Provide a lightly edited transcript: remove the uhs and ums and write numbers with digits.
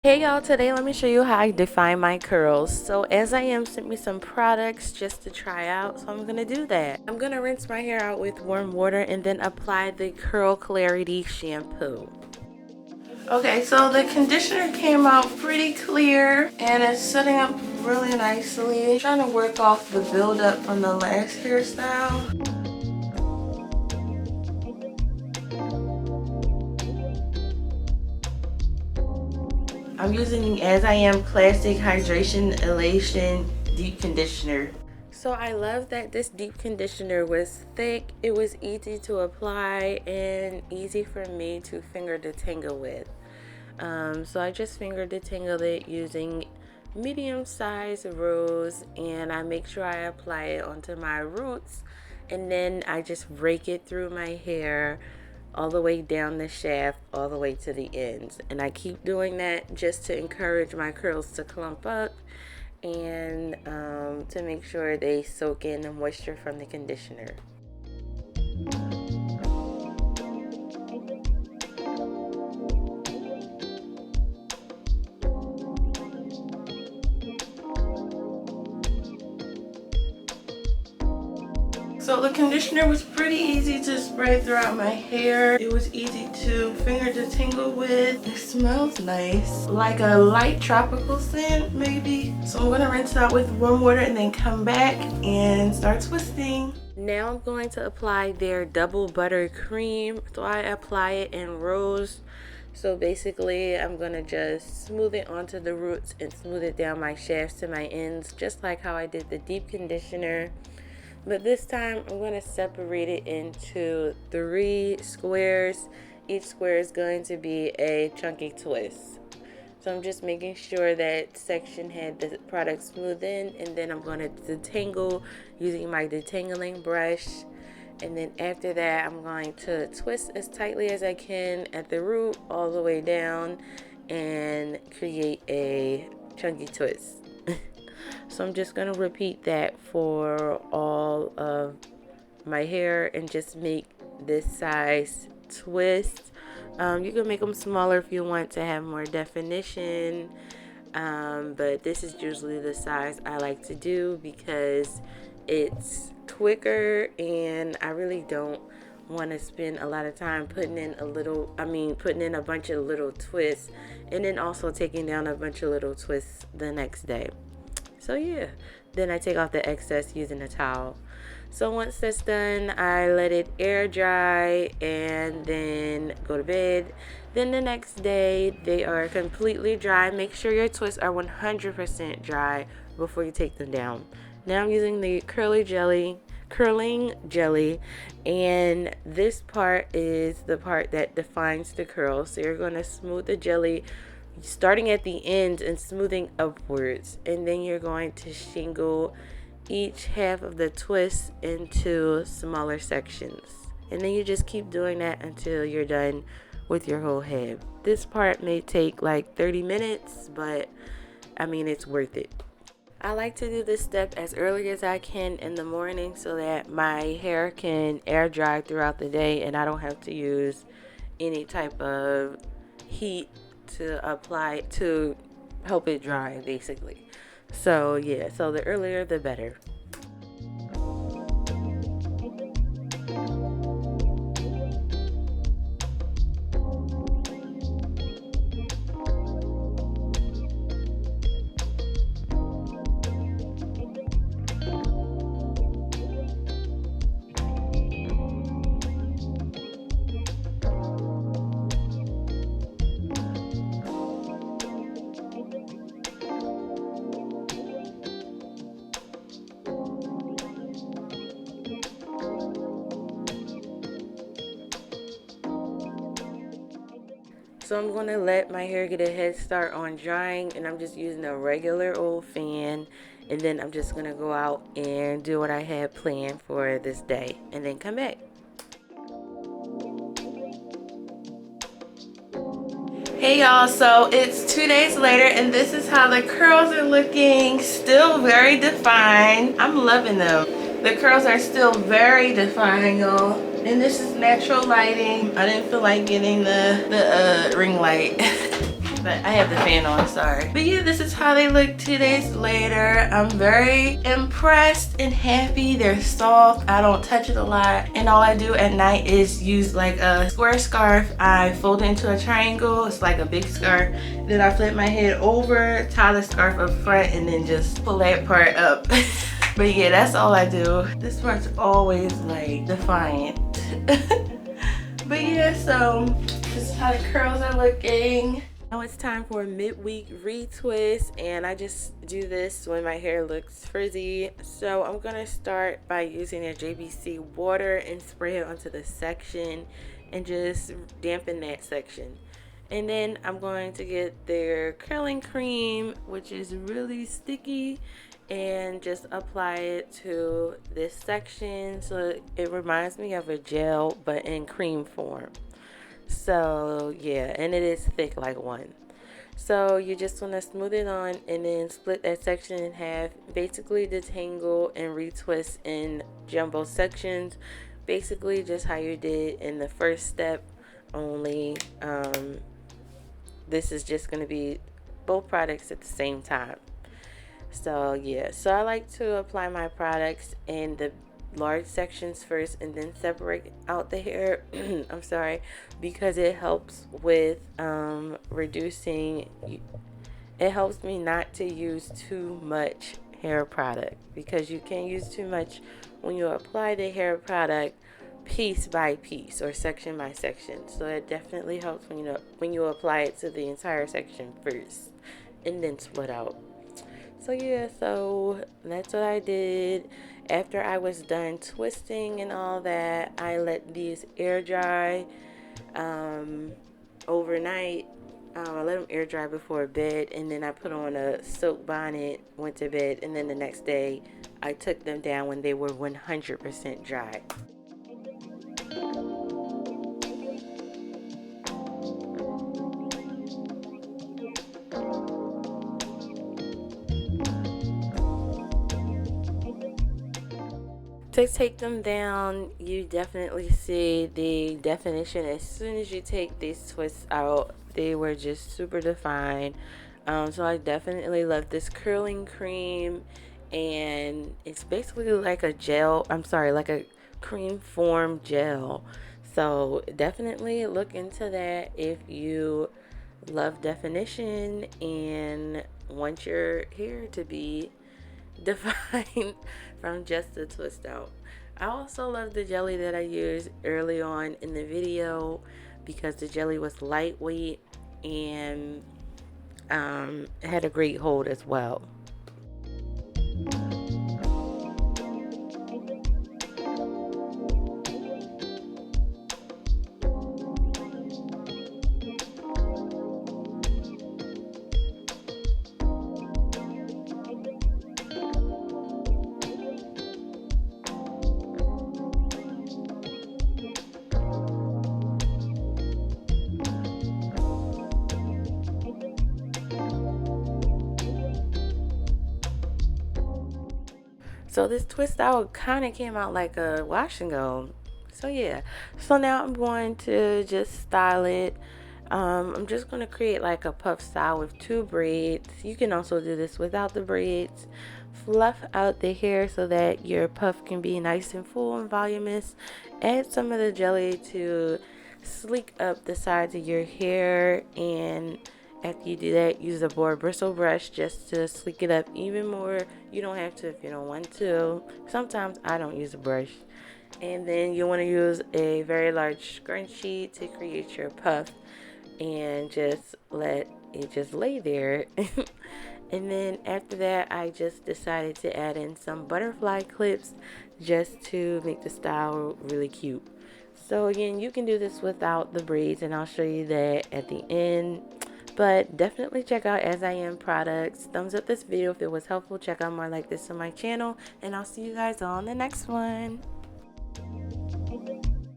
Hey y'all, today let me show you how I define my curls. So as I am sent me some products just to try out, so I'm gonna do that. I'm gonna rinse my hair out with warm water and then apply the Curl Clarity shampoo. Okay, so the conditioner came out pretty clear and it's setting up really nicely. I'm trying to work off the buildup from the last hairstyle. I'm using As I Am Classic Hydration Elation Deep Conditioner. So I love that this deep conditioner was thick, it was easy to apply, and easy for me to finger detangle with. So I just finger detangle it using medium size rows, and I make sure I apply it onto my roots, and then I just rake it through my hair all the way down the shaft all the way to the ends, and I keep doing that just to encourage my curls to clump up and to make sure they soak in the moisture from the conditioner. So the conditioner was pretty easy to spray throughout my hair. It was easy to finger detangle with. It smells nice, like a light tropical scent maybe. So I'm gonna rinse it out with warm water and then come back and start twisting. Now I'm going to apply their DoubleButter cream. So I apply it in rows. So basically I'm gonna just smooth it onto the roots and smooth it down my shafts to my ends, just like how I did the deep conditioner. But this time I'm going to separate it into 3 squares. Each square is going to be a chunky twist. So I'm just making sure that section had the product smooth in, and then I'm going to detangle using my detangling brush. And then after that I'm going to twist as tightly as I can at the root all the way down and create a chunky twist. So I'm just going to repeat that for all of my hair and just make this size twist. You can make them smaller if you want to have more definition, but this is usually the size I like to do because it's quicker and I really don't want to spend a lot of time putting in a bunch of little twists and then also taking down a bunch of little twists the next day. So yeah, then I take off the excess using a towel. So once that's done, I let it air dry and then go to bed. Then the next day, they are completely dry. Make sure your twists are 100% dry before you take them down. Now I'm using the curling jelly, and this part is the part that defines the curl. So you're going to smooth the jelly starting at the ends and smoothing upwards, and then you're going to shingle each half of the twist into smaller sections, and then you just keep doing that until you're done with your whole head. This part may take like 30 minutes, but I mean it's worth it. I like to do this step as early as I can in the morning so that my hair can air dry throughout the day and I don't have to use any type of heat to apply to help it dry basically. So yeah, so the earlier the better. So I'm going to let my hair get a head start on drying, and I'm just using a regular old fan, and then I'm just going to go out and do what I had planned for this day and then come back. Hey y'all, so it's 2 days later and this is how the curls are looking. Still very defined. I'm loving them. The curls are still very defined, y'all. And this is natural lighting. I didn't feel like getting the ring light. but I have the fan on, sorry. But yeah, this is how they look 2 days later. I'm very impressed and happy. They're soft. I don't touch it a lot. And all I do at night is use like a square scarf. I fold it into a triangle. It's like a big scarf. Then I flip my head over, tie the scarf up front, and then just pull that part up. But yeah, that's all I do. This part's always like defiant. But yeah, so this is how the curls are looking. Now it's time for a midweek retwist, and I just do this when my hair looks frizzy. So I'm gonna start by using a JBCO water and spray it onto the section and just dampen that section. And then I'm going to get their curling cream, which is really sticky, and just apply it to this section so it reminds me of a gel but in cream form. So yeah, and it is thick like one. So you just want to smooth it on and then split that section in half. Basically detangle and retwist in jumbo sections, basically just how you did in the first step, only this is just going to be both products at the same time. So yeah, so I like to apply my products in the large sections first and then separate out the hair. I'm sorry, because it helps with reducing, it helps me not to use too much hair product, because you can use too much when you apply the hair product piece by piece or section by section. So it definitely helps when you apply it to the entire section first and then split out. So yeah, so that's what I did. After I was done twisting and all that, I let these air dry overnight. I let them air dry before bed, and then I put on a silk bonnet, went to bed, and then the next day I took them down when they were 100% dry. To take them down, you definitely see the definition as soon as you take these twists out. They were just super defined. So I definitely love this curling cream, and it's basically like a gel, I'm sorry, like a cream form gel. So definitely look into that if you love definition and want your hair to be defined from just the twist out. I also love the jelly that I used early on in the video, because the jelly was lightweight and it had a great hold as well. So this twist out kind of came out like a wash and go. So yeah, so now I'm going to just style it. I'm just going to create like a puff style with 2 braids. You can also do this without the braids. Fluff out the hair so that your puff can be nice and full and voluminous. Add some of the jelly to sleek up the sides of your hair, and after you do that, use a boar bristle brush just to sleek it up even more. You don't have to if you don't want to. Sometimes I don't use a brush. And then you want to use a very large scrunchie to create your puff, and just let it just lay there. And then after that, I just decided to add in some butterfly clips just to make the style really cute. So again, you can do this without the braids, and I'll show you that at the end. But definitely check out As I Am products. Thumbs up this video if it was helpful. Check out more like this on my channel, and I'll see you guys on the next one.